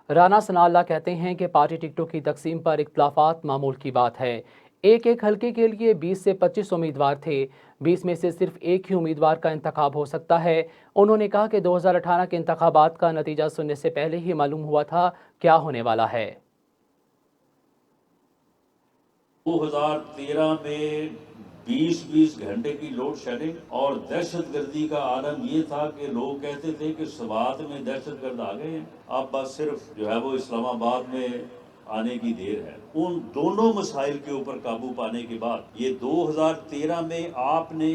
رانا ثناء اللہ کہتے ہیں کہ پارٹی ٹکٹوں کی تقسیم پر اختلافات معمول کی بات ہے۔ ایک حلقے کے لیے 20 سے 25 امیدوار تھے، 20 میں سے صرف ایک ہی امیدوار کا انتخاب ہو سکتا ہے۔ انہوں نے کہا کہ 2018 کے انتخابات کا نتیجہ سننے سے پہلے ہی معلوم ہوا تھا کیا ہونے والا ہے۔ 2013 میں 20 گھنٹے کی لوڈ شیڈنگ اور دہشت گردی کا عالم یہ تھا کہ لوگ کہتے تھے کہ سوات میں دہشت گرد آ گئے ہیں، اب بس صرف جو ہے وہ اسلام آباد میں آنے کی دیر ہے۔ ان دونوں مسائل کے اوپر قابو پانے کے بعد یہ 2013 میں آپ نے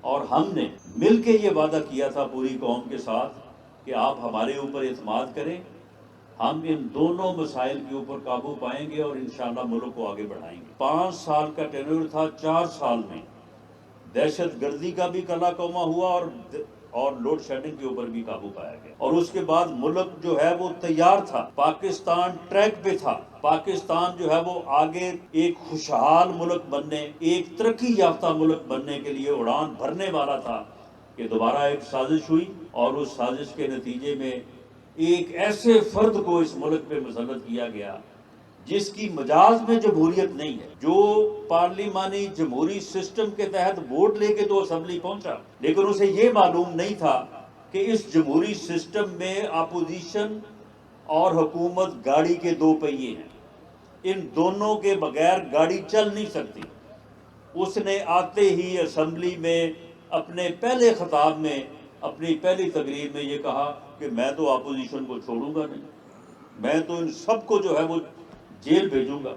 اور ہم نے مل کے یہ وعدہ کیا تھا پوری قوم کے ساتھ کہ آپ ہمارے اوپر اعتماد کریں، ہم ان دونوں مسائل کے اوپر قابو پائیں گے اور انشاءاللہ ملک کو آگے بڑھائیں گے۔ 5 سال کا ٹینور تھا، 4 سال میں دہشت گردی کا بھی کلا کوما ہوا اور لوڈ شیڈنگ کے اوپر بھی قابو پایا گیا، اور اس کے بعد ملک جو ہے وہ تیار تھا، پاکستان ٹریک پہ تھا، پاکستان جو ہے وہ آگے ایک خوشحال ملک بننے، ایک ترقی یافتہ ملک بننے کے لیے اڑان بھرنے والا تھا کہ دوبارہ ایک سازش ہوئی، اور اس سازش کے نتیجے میں ایک ایسے فرد کو اس ملک پہ مسلط کیا گیا جس کی مجاز میں جمہوریت نہیں ہے، جو پارلیمانی جمہوری سسٹم کے تحت ووٹ لے کے تو اسمبلی پہنچا، لیکن اسے یہ معلوم نہیں تھا کہ اس جمہوری سسٹم میں اپوزیشن اور حکومت گاڑی کے دو پہیے ہیں، ان دونوں کے بغیر گاڑی چل نہیں سکتی۔ اس نے آتے ہی اسمبلی میں اپنے پہلے خطاب میں، اپنی پہلی تقریر میں یہ کہا کہ میں تو اپوزیشن کو چھوڑوں گا نہیں، میں تو ان سب کو جو ہے وہ جیل بھیجوں گا،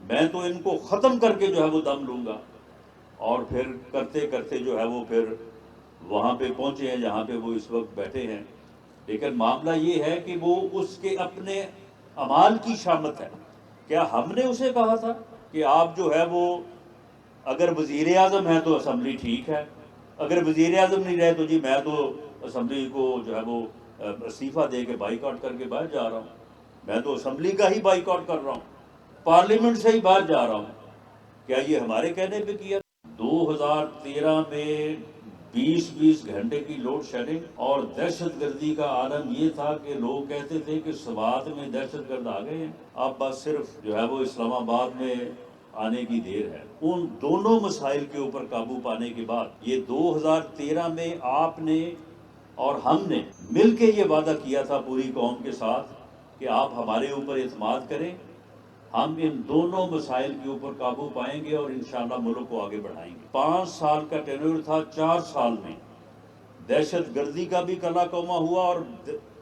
میں تو ان کو ختم کر کے جو ہے وہ دم لوں گا، اور پھر کرتے کرتے جو ہے وہ پھر وہاں پہ پہنچے ہیں جہاں پہ وہ اس وقت بیٹھے ہیں۔ لیکن معاملہ یہ ہے کہ وہ اس کے اپنے اعمال کی شامت ہے۔ کیا ہم نے اسے کہا تھا کہ آپ جو ہے وہ اگر وزیر اعظم ہیں تو اسمبلی ٹھیک ہے، اگر وزیر اعظم نہیں رہے تو جی میں تو اسمبلی کو جو ہے وہ استعفیٰ دے کے بائی کاٹ کر کے باہر جا رہا ہوں، میں تو اسمبلی کا ہی بائی کاٹ کر رہا ہوں، پارلیمنٹ سے ہی باہر جا رہا ہوں؟ کیا یہ ہمارے کہنے پہ کیا؟ 2013 میں 20 گھنٹے کی لوڈ شیڈنگ اور دہشت گردی کا عالم یہ تھا کہ لوگ کہتے تھے کہ سوات میں دہشت گرد آ گئے ہیں، اب بس صرف جو ہے وہ اسلام آباد میں آنے کی دیر ہے۔ ان دونوں مسائل کے اوپر قابو پانے کے بعد یہ 2013 میں آپ نے اور ہم نے مل کے یہ وعدہ کیا تھا پوری قوم کے ساتھ کہ آپ ہمارے اوپر اعتماد کریں، ہم ان دونوں مسائل کے اوپر قابو پائیں گے اور انشاءاللہ ملک کو آگے بڑھائیں گے۔ 5 سال کا ٹینور تھا، 4 سال میں دہشت گردی کا بھی کلا کوما ہوا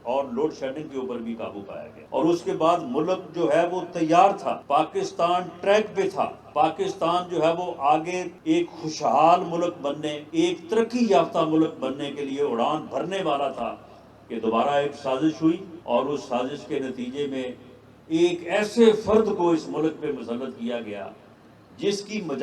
اور لوڈ شیڈنگ کے اوپر بھی قابو پایا گیا، اور اس کے بعد ملک جو ہے وہ تیار تھا، پاکستان ٹریک پہ تھا، پاکستان جو ہے وہ آگے ایک خوشحال ملک بننے، ایک ترقی یافتہ ملک بننے کے لیے اڑان بھرنے والا تھا کہ دوبارہ ایک سازش ہوئی، اور اس سازش کے نتیجے میں ایک ایسے فرد کو اس ملک پہ مسلط کیا گیا جس کی